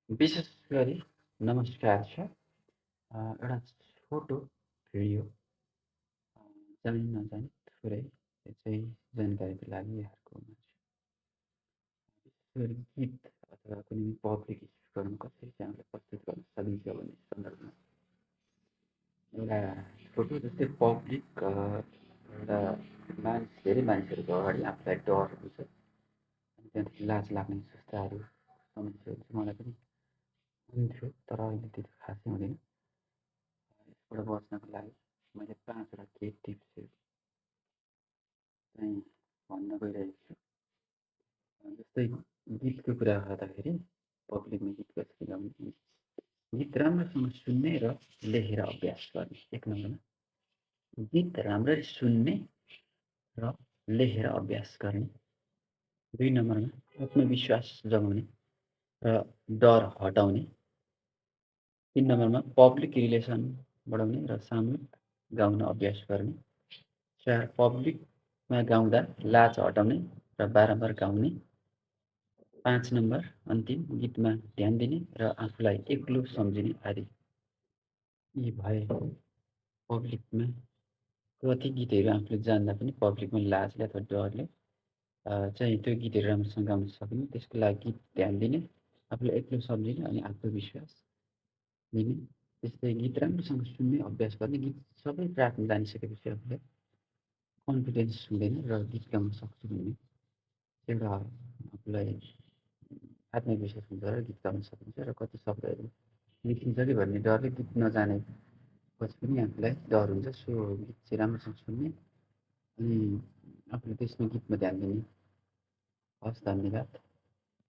विशेष गरी नमस्कार छ। एउटा छोटो भिडियो जानी नजानी थोरै चाहिँ जानकारीको लागि यहाँहरूको माझ विशेष गरी गीत अथवा कुनै पब्लिक स्पिकरमा कसरी चाहिँ हामीले प्रस्तुत गर्न सकिन्छ भन्ने सन्दर्भमा एउटा छोटो जस्तै पब्लिक एउटा धेरै मानिसहरूको अगाडि आफूलाई डर हुन्छ अनि त्यहाँदेखि लाज लाग्ने जस्ताहरू समस्याहरू चाहिँ मलाई पनि हुन्थ्यो, तर अहिले त्यति खासै हुँदैन। यसबाट बच्नको लागि मैले 5 वटा केही टिप्सहरू चाहिँ भन्न गइरहेको छु। जस्तै गीतको कुरा गर्दाखेरि पब्लिकमा गीत कसरी गाउने, गीत राम्रोसँग सुन्ने र लेखेर अभ्यास गर्ने 1 नम्बरमा। गीत राम्ररी सुन्ने र लेखेर अभ्यास गर्ने 2 नम्बरमा। आत्मविश्वास जगाउने र डर हटाउने 3 नम्बरमा। पब्लिक रिलेसन बढाउने र सामूहिक गाउन अभ्यास गर्ने 4 पब्लिकमा गाउँदा लाज हटाउने र बारम्बार गाउने 5 नम्बर अन्तिम गीतमा ध्यान दिने र आफूलाई एक्लो सम्झिने आदि। यी भए पब्लिकमा कति गीतहरू आफूले जान्दा पनि पब्लिकमा लाजले अथवा डरले चाहिँ त्यो गीतहरू राम्रोसँग गाउन सकिने, त्यसको लागि गीत ध्यान दिने, आफूलाई एक्लो सम्झिने अनि आत्मविश्वास दिने। त्यस्तै गीत राम्रोसँग सुन्ने अभ्यास गर्ने। गीत सबै राख्न जानिसकेपछि आफूलाई कन्फिडेन्स हुँदैन र गीत गाउन सक्छु भन्ने एउटा आफूलाई आत्मविश्वास हुन्छ र गीत गाउन सकिन्छ। र कति शब्दहरू बिर्सिन्छ कि भन्ने डरले गीत नजानेपछि पनि आफूलाई डर हुन्छ। सो गीत चाहिँ राम्रोसँग सुन्ने अनि आफूले त्यसमा गीतमा ध्यान दिने। हस्, धन्यवाद।